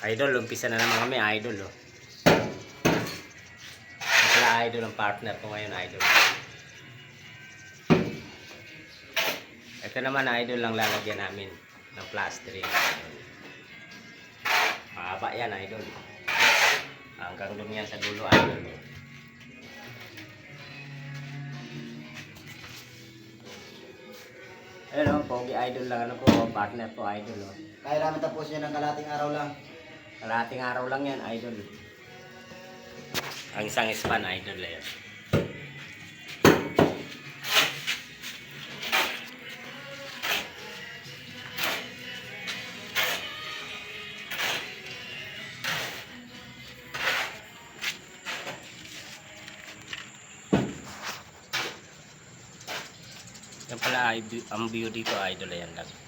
Idol, umpisa na naman kami, idol, oh. Wala, idol ang partner ko ngayon, idol. Ito naman, idol, lang lalagyan namin ng plastering. Mahaba yan, idol. Hanggang doon yan sa dulo, idol. Ayun, oh, pogi idol lang, ano ko, partner ko, idol, oh. Kaya namin tapusin yan ng kalating araw lang. Kalating araw lang yan, idol. Ang isang span, idol, yan. Yan pala, ang view dito, idol, yan lang.